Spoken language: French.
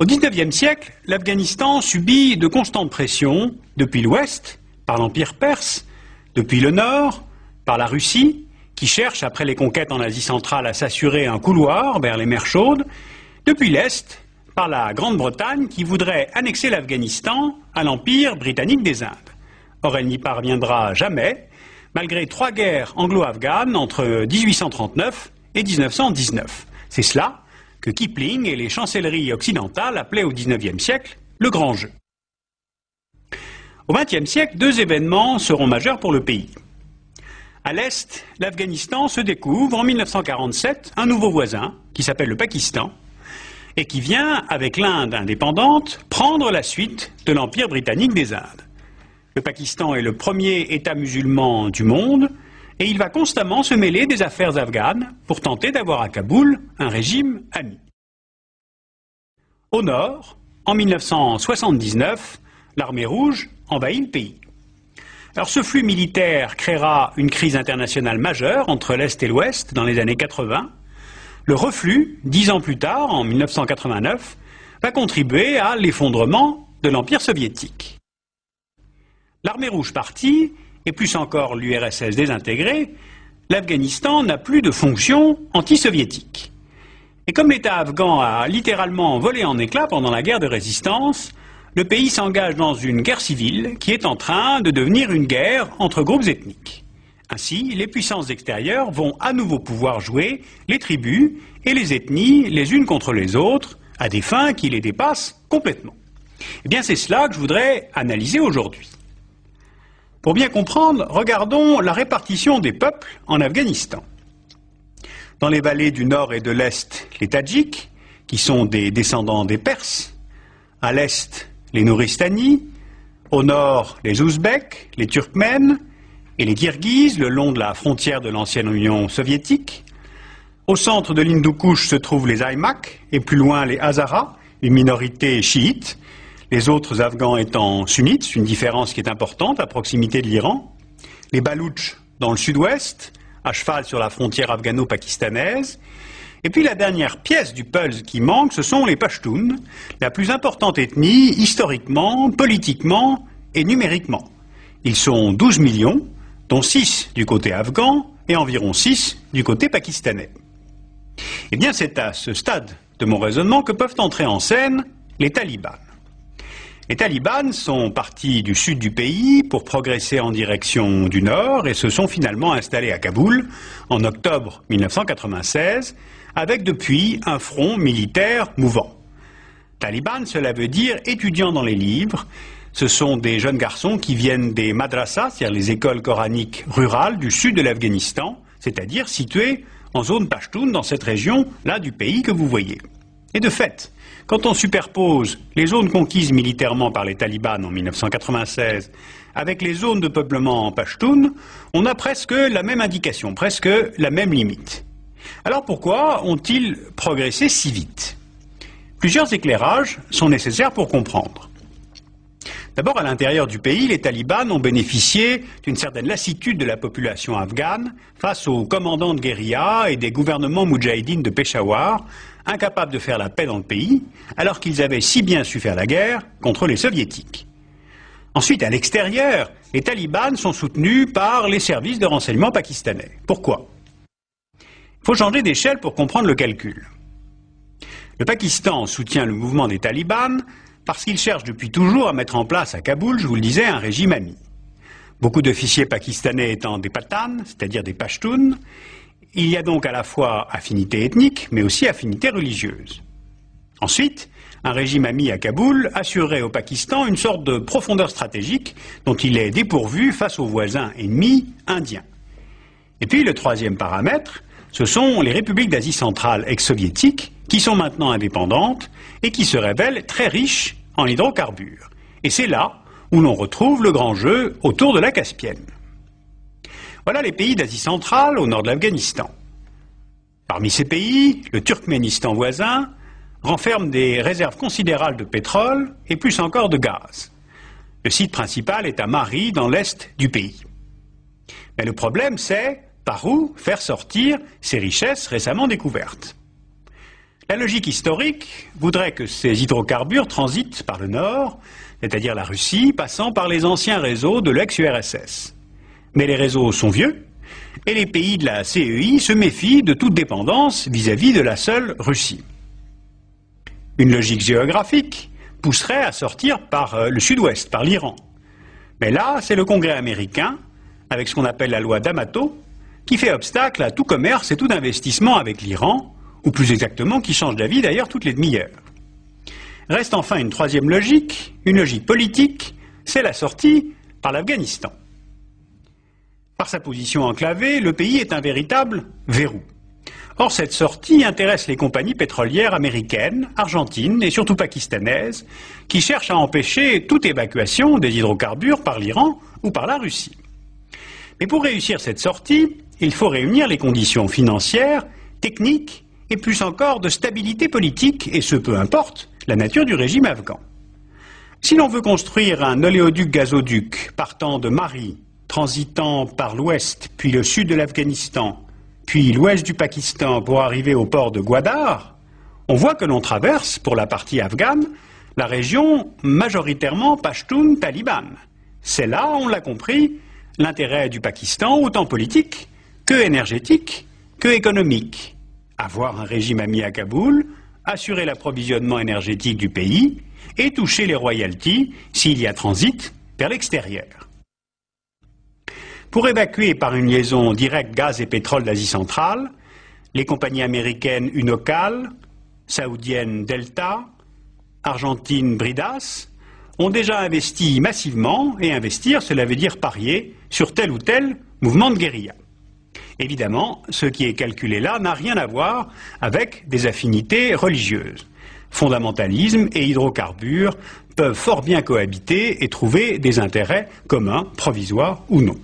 Au XIXe siècle, l'Afghanistan subit de constantes pressions depuis l'ouest, par l'Empire perse, depuis le nord, par la Russie, qui cherche, après les conquêtes en Asie centrale, à s'assurer un couloir vers les mers chaudes, depuis l'est, par la Grande-Bretagne, qui voudrait annexer l'Afghanistan à l'Empire britannique des Indes. Or, elle n'y parviendra jamais, malgré 3 guerres anglo-afghanes entre 1839 et 1919. C'est cela que Kipling et les chancelleries occidentales appelaient au XIXe siècle le grand jeu. Au XXe siècle, 2 événements seront majeurs pour le pays. À l'est, l'Afghanistan se découvre en 1947 un nouveau voisin qui s'appelle le Pakistan et qui vient, avec l'Inde indépendante, prendre la suite de l'Empire britannique des Indes. Le Pakistan est le premier État musulman du monde et il va constamment se mêler des affaires afghanes pour tenter d'avoir à Kaboul un régime ami. Au nord, en 1979, l'armée rouge envahit le pays. Alors ce flux militaire créera une crise internationale majeure entre l'Est et l'Ouest dans les années 80. Le reflux, 10 ans plus tard, en 1989, va contribuer à l'effondrement de l'Empire soviétique. L'armée rouge partie, et plus encore l'URSS désintégrée, l'Afghanistan n'a plus de fonction anti-soviétique. Et comme l'État afghan a littéralement volé en éclats pendant la guerre de résistance, le pays s'engage dans une guerre civile qui est en train de devenir une guerre entre groupes ethniques. Ainsi, les puissances extérieures vont à nouveau pouvoir jouer les tribus et les ethnies les unes contre les autres à des fins qui les dépassent complètement. Eh bien, c'est cela que je voudrais analyser aujourd'hui. Pour bien comprendre, regardons la répartition des peuples en Afghanistan. Dans les vallées du nord et de l'est, les Tadjiks, qui sont des descendants des Perses, à l'est, les Nouristanis, au nord, les Ouzbeks, les Turkmènes et les Kirghizes, le long de la frontière de l'ancienne Union soviétique. Au centre de l'Hindoukouche se trouvent les Aïmaks et plus loin les Hazaras, une minorité chiite, les autres Afghans étant sunnites, une différence qui est importante à proximité de l'Iran. Les Baloutches dans le sud-ouest, à cheval sur la frontière afghano-pakistanaise. Et puis la dernière pièce du puzzle qui manque, ce sont les Pashtuns, la plus importante ethnie historiquement, politiquement et numériquement. Ils sont 12 millions, dont 6 du côté afghan et environ 6 du côté pakistanais. Eh bien, c'est à ce stade de mon raisonnement que peuvent entrer en scène les talibans. Les talibans sont partis du sud du pays pour progresser en direction du nord et se sont finalement installés à Kaboul en octobre 1996, avec depuis un front militaire mouvant. Taliban, cela veut dire étudiants dans les livres. Ce sont des jeunes garçons qui viennent des madrasas, c'est-à-dire les écoles coraniques rurales du sud de l'Afghanistan, c'est-à-dire situées en zone pachtoune dans cette région-là du pays que vous voyez. Et de fait, quand on superpose les zones conquises militairement par les talibans en 1996 avec les zones de peuplement en pachtoun, on a presque la même indication, presque la même limite. Alors pourquoi ont-ils progressé si vite? Plusieurs éclairages sont nécessaires pour comprendre. D'abord, à l'intérieur du pays, les talibans ont bénéficié d'une certaine lassitude de la population afghane face aux commandants de guérilla et des gouvernements moudjahidines de Peshawar, incapables de faire la paix dans le pays, alors qu'ils avaient si bien su faire la guerre contre les soviétiques. Ensuite, à l'extérieur, les talibans sont soutenus par les services de renseignement pakistanais. Pourquoi? Il faut changer d'échelle pour comprendre le calcul. Le Pakistan soutient le mouvement des talibans parce qu'il cherche depuis toujours à mettre en place à Kaboul, je vous le disais, un régime ami. Beaucoup d'officiers pakistanais étant des Pathans, c'est-à-dire des Pashtuns, il y a donc à la fois affinité ethnique, mais aussi affinité religieuse. Ensuite, un régime ami à Kaboul assurerait au Pakistan une sorte de profondeur stratégique dont il est dépourvu face aux voisins ennemis indiens. Et puis le troisième paramètre, ce sont les républiques d'Asie centrale ex-soviétiques qui sont maintenant indépendantes et qui se révèlent très riches en hydrocarbures. Et c'est là où l'on retrouve le grand jeu autour de la Caspienne. Voilà les pays d'Asie centrale au nord de l'Afghanistan. Parmi ces pays, le Turkménistan voisin renferme des réserves considérables de pétrole et plus encore de gaz. Le site principal est à Mari, dans l'est du pays. Mais le problème, c'est par où faire sortir ces richesses récemment découvertes. La logique historique voudrait que ces hydrocarbures transitent par le nord, c'est-à-dire la Russie, passant par les anciens réseaux de l'ex-URSS. Mais les réseaux sont vieux, et les pays de la CEI se méfient de toute dépendance vis-à-vis de la seule Russie. Une logique géographique pousserait à sortir par le sud-ouest, par l'Iran. Mais là, c'est le Congrès américain, avec ce qu'on appelle la loi d'Amato, qui fait obstacle à tout commerce et tout investissement avec l'Iran, ou plus exactement qui change d'avis d'ailleurs toutes les demi-heures. Reste enfin une troisième logique, une logique politique, c'est la sortie par l'Afghanistan. Par sa position enclavée, le pays est un véritable verrou. Or, cette sortie intéresse les compagnies pétrolières américaines, argentines et surtout pakistanaises, qui cherchent à empêcher toute évacuation des hydrocarbures par l'Iran ou par la Russie. Mais pour réussir cette sortie, il faut réunir les conditions financières, techniques et plus encore de stabilité politique, et ce peu importe la nature du régime afghan. Si l'on veut construire un oléoduc-gazoduc partant de Mari, transitant par l'ouest, puis le sud de l'Afghanistan, puis l'ouest du Pakistan pour arriver au port de Gwadar, on voit que l'on traverse, pour la partie afghane, la région majoritairement pashtoun-talibane. C'est là, on l'a compris, l'intérêt du Pakistan, autant politique que énergétique que économique. Avoir un régime ami à Kaboul, assurer l'approvisionnement énergétique du pays et toucher les royalties s'il y a transit vers l'extérieur. Pour évacuer par une liaison directe gaz et pétrole d'Asie centrale, les compagnies américaines Unocal, saoudiennes Delta, argentines Bridas ont déjà investi massivement, et investir, cela veut dire parier sur tel ou tel mouvement de guérilla. Évidemment, ce qui est calculé là n'a rien à voir avec des affinités religieuses. Fondamentalisme et hydrocarbures peuvent fort bien cohabiter et trouver des intérêts communs, provisoires ou non.